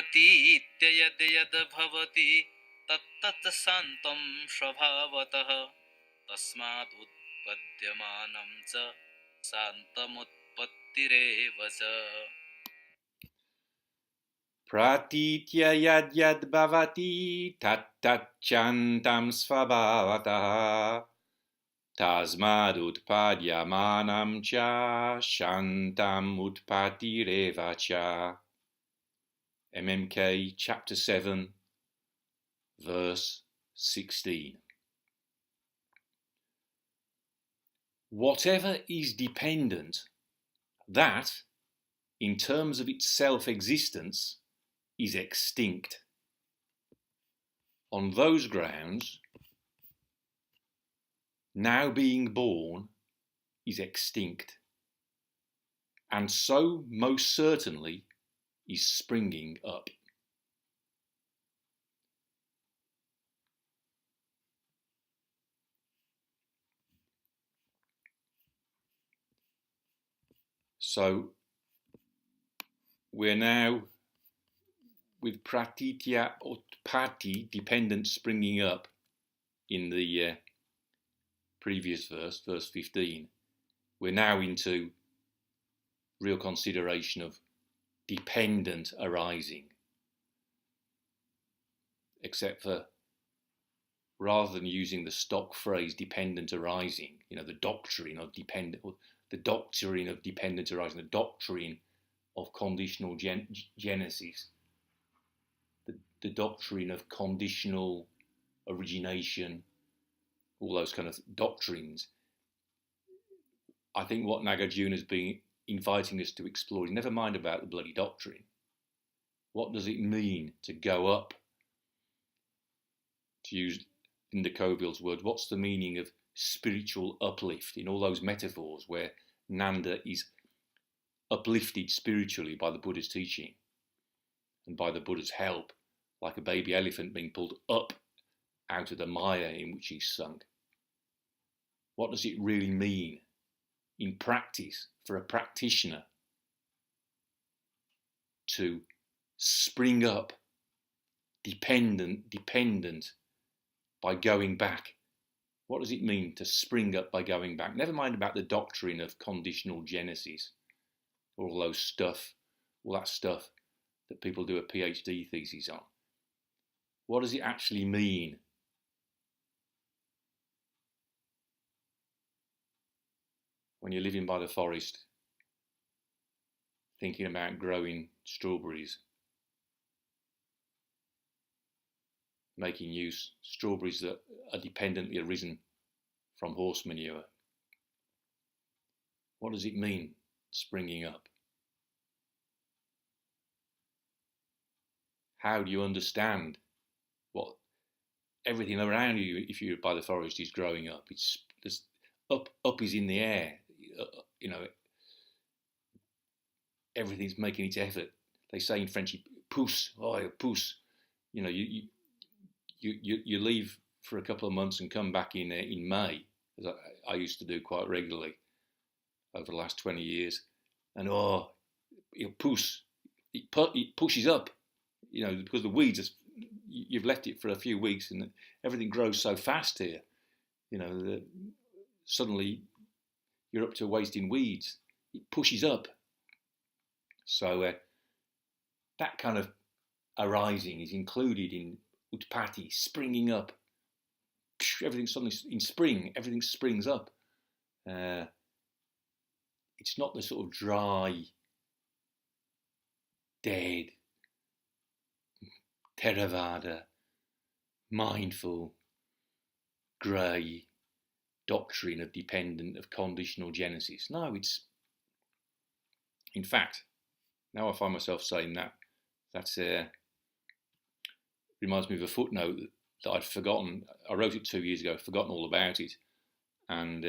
pratītya yad yad bhavati tat śāntam svabhāvataḥ tasmād utpadyamānaṃ śāntam utpattireva ca. Pratītya yad yad bhavati chāntaṃ svabhāvataḥ tasmād utpadyamānaṃ śāntam utpattireva ca. MMK chapter 7 verse 16. Whatever is dependent, that, in terms of its self-existence, is extinct. On those grounds, now being born is extinct, and so most certainly is springing up. So we're now with pratītya utpattir, dependent springing up, in the previous verse, verse 15. We're now into real consideration of dependent arising. Except for, rather than using the stock phrase dependent arising, the doctrine of dependent arising, the doctrine of conditional genesis, the doctrine of conditional origination, all those kind of doctrines. I think what Nāgārjuna has been inviting us to explore is never mind about the bloody doctrine. What does it mean to go up? To use Linda Coville's words, what's the meaning of spiritual uplift in all those metaphors where Nanda is uplifted spiritually by the Buddha's teaching and by the Buddha's help, like a baby elephant being pulled up out of the mire in which he's sunk? What does it really mean in practice for a practitioner to spring up dependent by going back? What does it mean to spring up by going back? Never mind about the doctrine of conditional genesis, all that stuff that people do a PhD thesis on. What does it actually mean? When you're living by the forest, thinking about growing strawberries, making use strawberries that are dependently arisen from horse manure. What does it mean, springing up? How do you understand what everything around you, if you're by the forest, is growing up? It's up is in the air. Everything's making its effort. They say in French, pousse, pousse. You leave for a couple of months and come back in May, as I used to do quite regularly over the last 20 years. And it pousse, it pushes up, because the weeds, you've left it for a few weeks and everything grows so fast here, that suddenly you're up to waist in weeds. It pushes up. So that kind of arising is included in utpattir, springing up. Everything suddenly in spring, everything springs up. It's not the sort of dry, dead, Theravada, mindful, grey doctrine of conditional genesis. No, it's, in fact, now I find myself saying that's reminds me of a footnote that I'd forgotten. I wrote it 2 years ago, forgotten all about it. And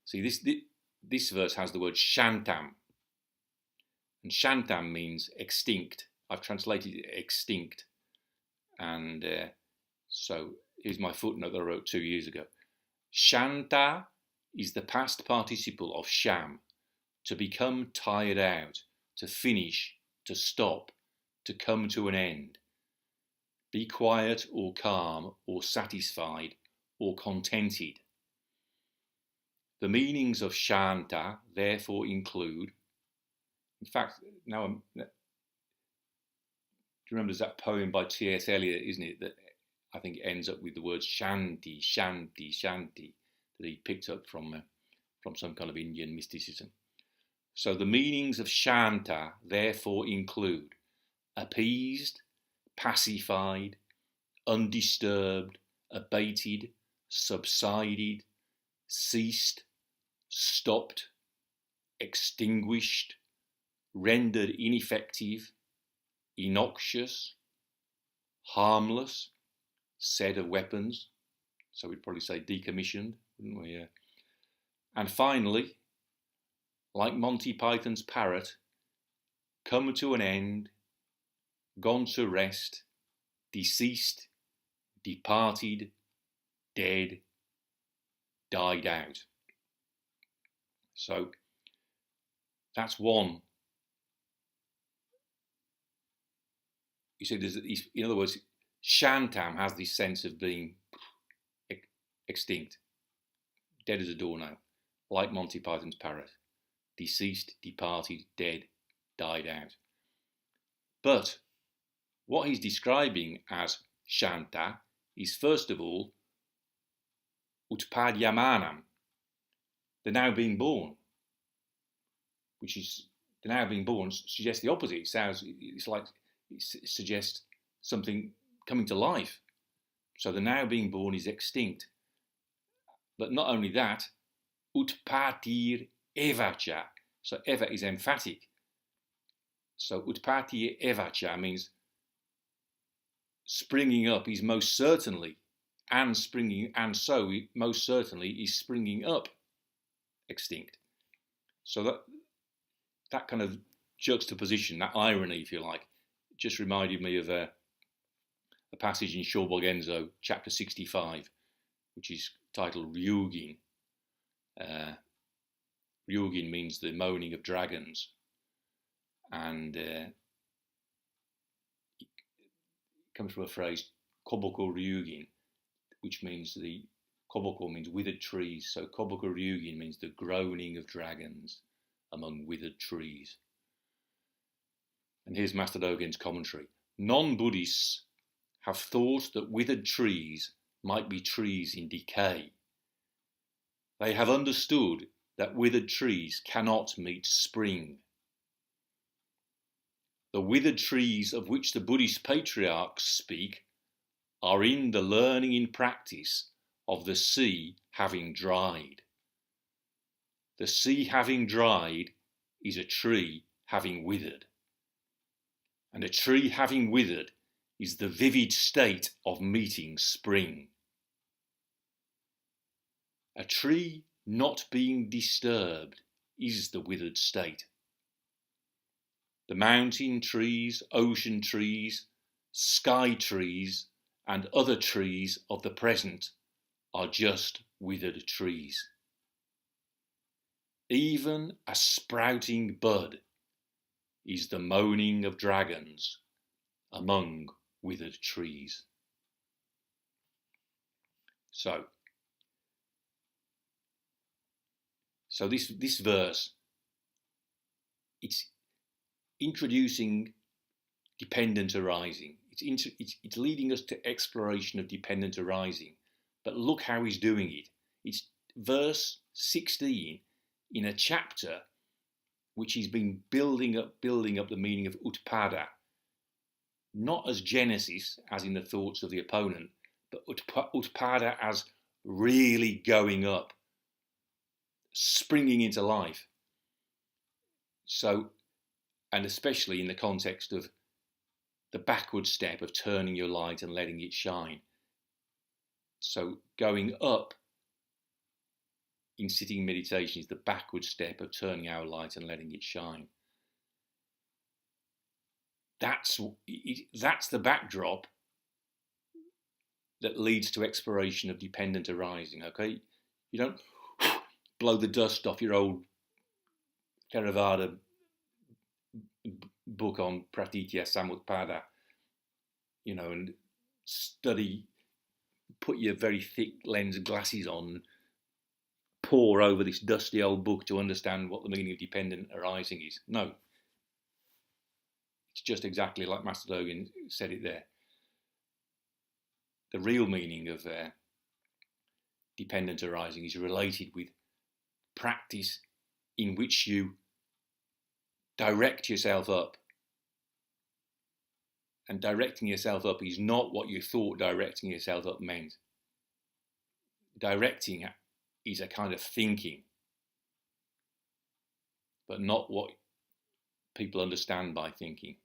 see, this verse has the word śāntam. And śāntam means extinct. I've translated it extinct. And so here's my footnote that I wrote 2 years ago. Śānta is the past participle of sham, to become tired out, to finish, to stop, to come to an end. Be quiet or calm or satisfied or contented. The meanings of śānta therefore include, in fact, do you remember there's that poem by T.S. Eliot, isn't it, that I think ends up with the words shanti, shanti, shanti, that he picked up from some kind of Indian mysticism. So the meanings of śānta therefore include appeased, pacified, undisturbed, abated, subsided, ceased, stopped, extinguished, rendered ineffective, innoxious, harmless, said of weapons, so we'd probably say decommissioned, wouldn't we? And finally, like Monty Python's parrot, come to an end, gone to rest, deceased, departed, dead, died out. So that's one. You see, in other words, śāntam has this sense of being extinct, dead as a doornail, like Monty Python's parrot, deceased, departed, dead, died out. But what he's describing as śānta is, first of all, utpadyamānaṃ, the now being born, which is, the now being born suggests the opposite. It suggests something coming to life. So the now being born is extinct. But not only that, utpattir evacha. So eva is emphatic. So utpattir evacha means springing up is most certainly, and so most certainly is springing up extinct. So that kind of juxtaposition, that irony, if you like, just reminded me of a passage in Shobogenzo, chapter 65, which is titled Ryugin. Ryugin means the moaning of dragons, and it comes from a phrase Koboko Ryugin, which means Koboko means withered trees, so Koboko Ryugin means the groaning of dragons among withered trees. And here's Master Dogen's commentary. Non-Buddhists have thought that withered trees might be trees in decay. They have understood that withered trees cannot meet spring. The withered trees of which the Buddhist patriarchs speak are in the learning in practice of the sea having dried. The sea having dried is a tree having withered. And a tree having withered is the vivid state of meeting spring. A tree not being disturbed is the withered state. The mountain trees, ocean trees, sky trees, and other trees of the present are just withered trees. Even a sprouting bud is the moaning of dragons among withered trees. So this verse, it's introducing dependent arising. It's leading us to exploration of dependent arising. But look how he's doing it. It's verse 16 in a chapter which he's been building up the meaning of utpada, not as genesis, as in the thoughts of the opponent, but utpada as really going up, springing into life. So, and especially in the context of the backward step of turning your light and letting it shine. So going up in sitting meditation is the backward step of turning our light and letting it shine. That's the backdrop that leads to exploration of dependent arising, okay? You don't blow the dust off your old Theravada book on pratītya samutpada, and study, put your very thick lens glasses on, pore over this dusty old book to understand what the meaning of dependent arising is. No. It's just exactly like Master Dogen said it there. The real meaning of dependent arising is related with practice in which you direct yourself up. And directing yourself up is not what you thought directing yourself up meant. Directing is a kind of thinking, but not what people understand by thinking.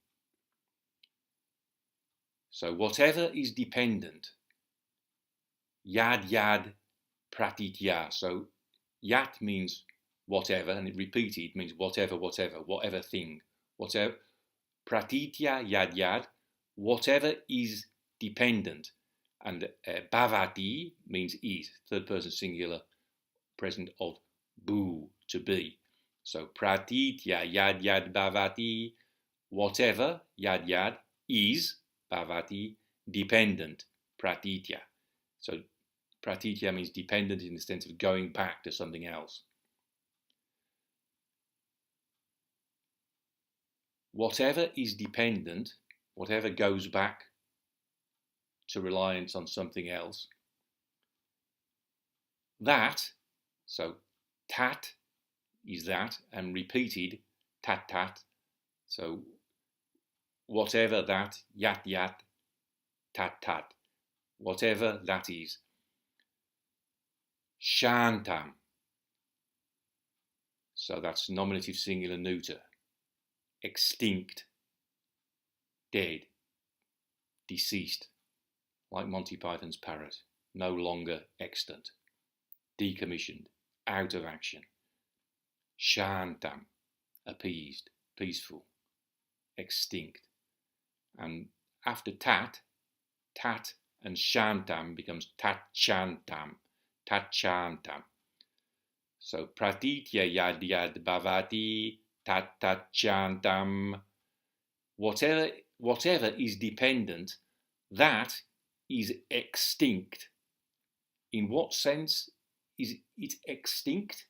So whatever is dependent, yad pratītya. So yat means whatever, and it repeated means whatever thing. Whatever pratītya yad, whatever is dependent. And bhavati means is, third person singular, present of bhu, to be. So pratītya yad bhavati, whatever yad is bhavati, dependent, pratītya. So pratītya means dependent in the sense of going back to something else. Whatever is dependent, whatever goes back to reliance on something else, that, so tat is that, and repeated tat, so whatever that, yat, tat, whatever that is. Śāntam, so that's nominative singular neuter. Extinct, dead, deceased, like Monty Python's parrot, no longer extant, decommissioned, out of action. Śāntam, appeased, peaceful, extinct. And after tat and śāntam becomes chāntaṃ. So pratītya yad bhavati tat chāntaṃ. Whatever is dependent, that is extinct. In what sense is it extinct?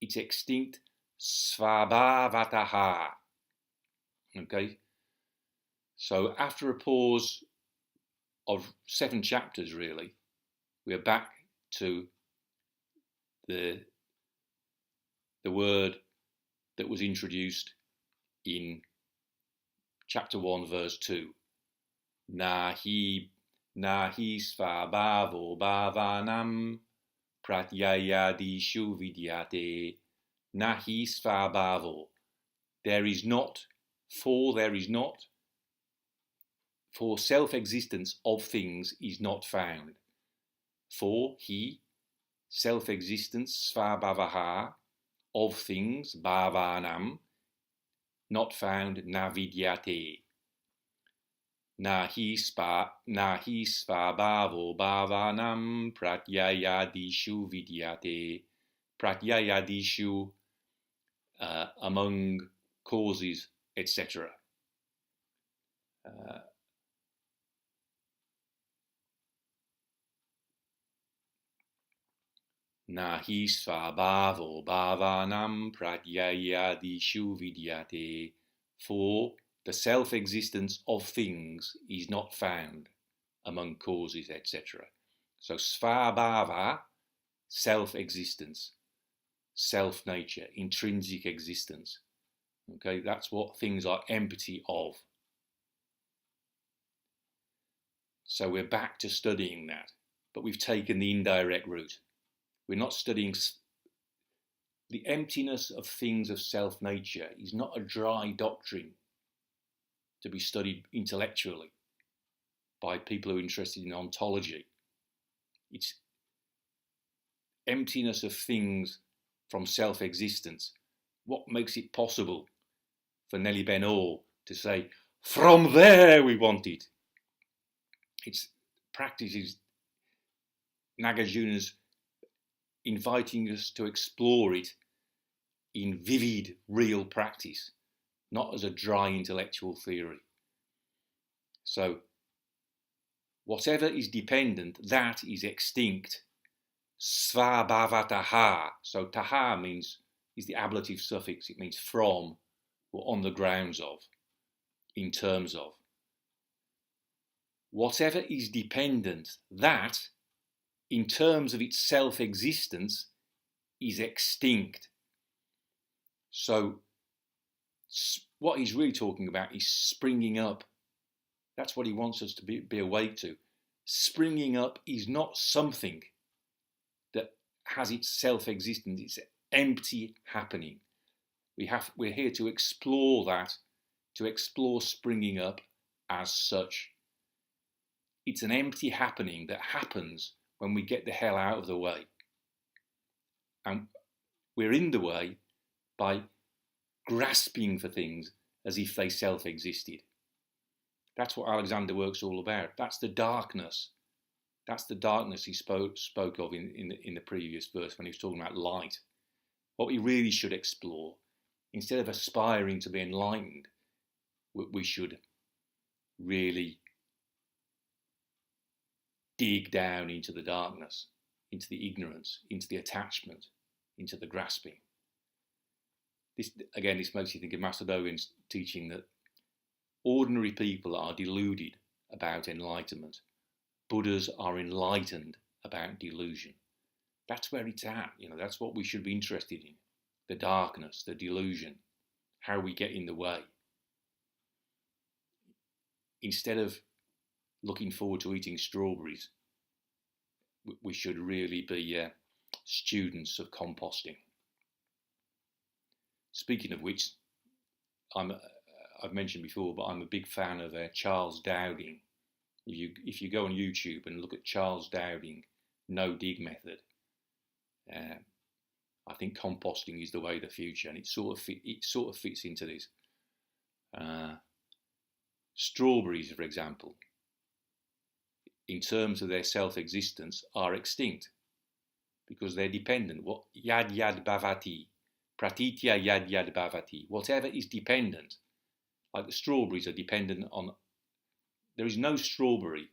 It's extinct svabhāvataḥ. Okay? So after a pause of 7 chapters, really, we're back to the word that was introduced in chapter 1, verse 2. Nahi svabhāvataḥ pratyayadishu vidyate. Nahi svabhāvo. There is not, for self-existence of things is not found. For he, self-existence, svabhāvataḥ, of things, bhāvānaṃ, not found, na vidyate. Nahi svabhāvo bhāvānaṃ pratyayadishu vidyate. Pratyayadishu, among causes, etc. Nahi svabhāvo bhāvānaṃ pratyayadishu vidyate. For the self-existence of things is not found among causes, etc. So svabhāva, self-existence, self-nature, intrinsic existence. Okay, that's what things are empty of. So we're back to studying that, but we've taken the indirect route. We're not studying the emptiness of things of self-nature is not a dry doctrine to be studied intellectually by people who are interested in ontology. It's emptiness of things from self-existence. What makes it possible for Nelly Ben-Or to say, from there we want it? Its practice is Nāgārjuna's inviting us to explore it in vivid, real practice, not as a dry intellectual theory. So, whatever is dependent, that is extinct. Svabhāvataḥ. So, taha is the ablative suffix. It means from or on the grounds of, in terms of. Whatever is dependent, that, in terms of its self-existence, is extinct. So, what he's really talking about is springing up. That's what he wants us to be awake to. Springing up is not something that has its self-existence. It's empty happening. We're here to explore that, to explore springing up as such. It's an empty happening that happens when we get the hell out of the way. And we're in the way by grasping for things as if they self-existed. That's what Alexander work's all about. That's the darkness. That's the darkness he spoke of in the previous verse when he was talking about light. What we really should explore, instead of aspiring to be enlightened, we should really dig down into the darkness, into the ignorance, into the attachment, into the grasping. This makes you think of Master Dogen's teaching that ordinary people are deluded about enlightenment. Buddhas are enlightened about delusion. That's where it's at. That's what we should be interested in. The darkness, the delusion, how we get in the way. Instead of looking forward to eating strawberries, we should really be students of composting. Speaking of which, I've mentioned before, but I'm a big fan of Charles Dowding. If you go on YouTube and look at Charles Dowding, no dig method, I think composting is the way of the future, and it sort of fits into this. Strawberries, for example, in terms of their self-existence, are extinct because they're dependent. What yad bhavati, pratītya yad bhavati. Whatever is dependent, like the strawberries are dependent on. There is no strawberry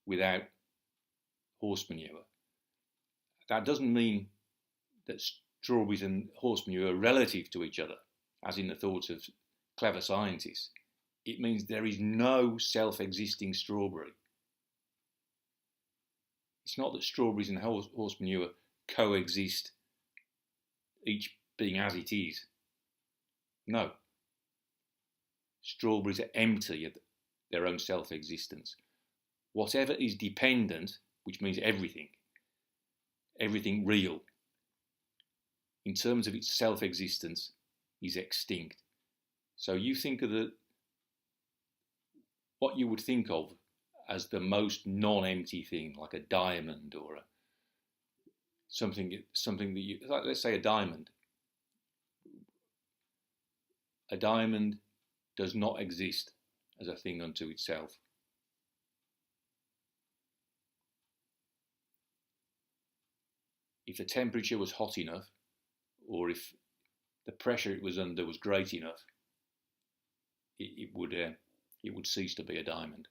without horse manure. That doesn't mean that strawberries and horse manure are relative to each other, as in the thoughts of clever scientists. It means there is no self-existing strawberry. It's not that strawberries and horse manure coexist, each being as it is. No. Strawberries are empty of their own self-existence. Whatever is dependent, which means everything real, in terms of its self-existence, is extinct. So you think of what you would think of as the most non-empty thing, like a diamond or something that you, like, let's say a diamond. A diamond does not exist as a thing unto itself. If the temperature was hot enough, or if the pressure it was under was great enough, it would cease to be a diamond.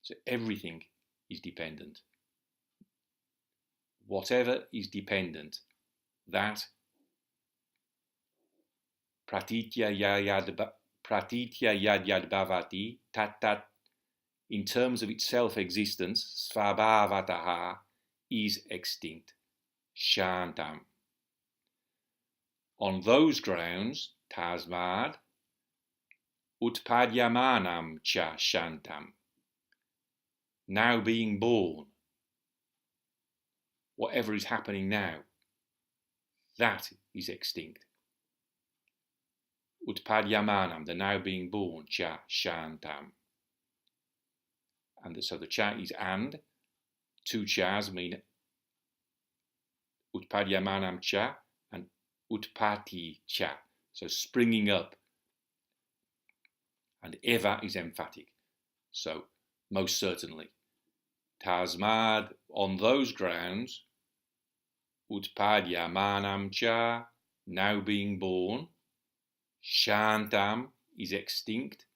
So everything is dependent. Whatever is dependent, that pratītya yad bhavati, tat, in terms of its self-existence, svabhāvataḥ, is extinct. Śāntam. On those grounds, tasmād, utpadyamānaṃ śāntam. Now being born, whatever is happening now, that is extinct. Utpadyamānaṃ, the now being born, śāntam. And so the cha is and, two chas mean utpadyamānaṃ cha and utpattir cha, so springing up. And eva is emphatic, so most certainly. Tasmād, on those grounds, utpadyamānaṃ cha, now being born, śāntam is extinct,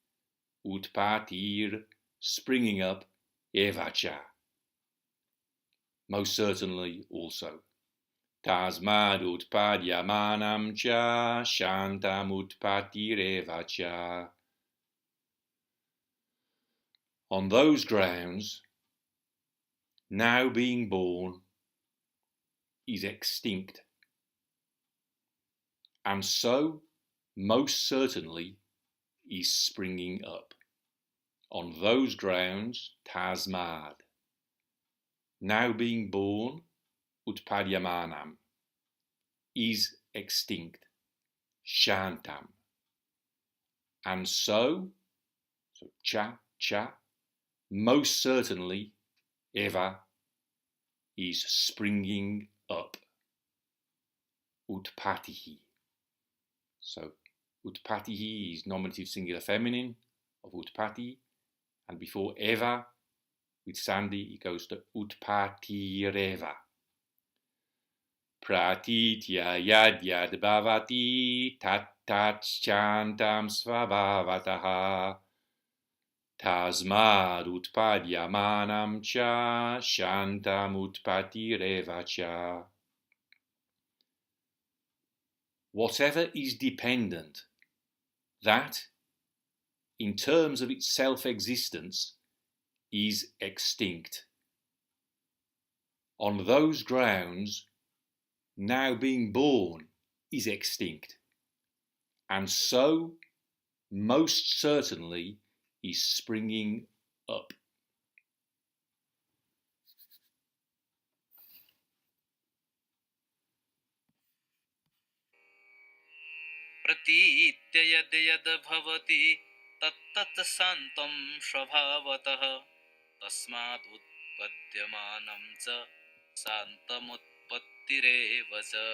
utpattir, springing up, eva cha, most certainly also. Tasmād utpadyamānaṃ ca, śāntam utpattir eva cha. On those grounds, now being born is extinct, and so most certainly is springing up. On those grounds, tasmād, now being born, utpadyamānaṃ, is extinct, śāntam, and so cha, most certainly, eva, is springing up, utpattir. So utpattir is nominative singular feminine of utpatti, and before eva, with sandhi, it goes to utpattireva. Pratītya yad bhavati, tat chāntaṃ svabhāvataḥ. Tasmād utpadyamānaṃ ca, śāntam utpattireva ca. Whatever is dependent, that, in terms of its self-existence, is extinct. On those grounds, now being born is extinct, and so, most certainly, is springing up. pratītya yad bhavati śāntam svabhāvataḥ tasmād utpadyamānaṃ śāntam utpattireva ca.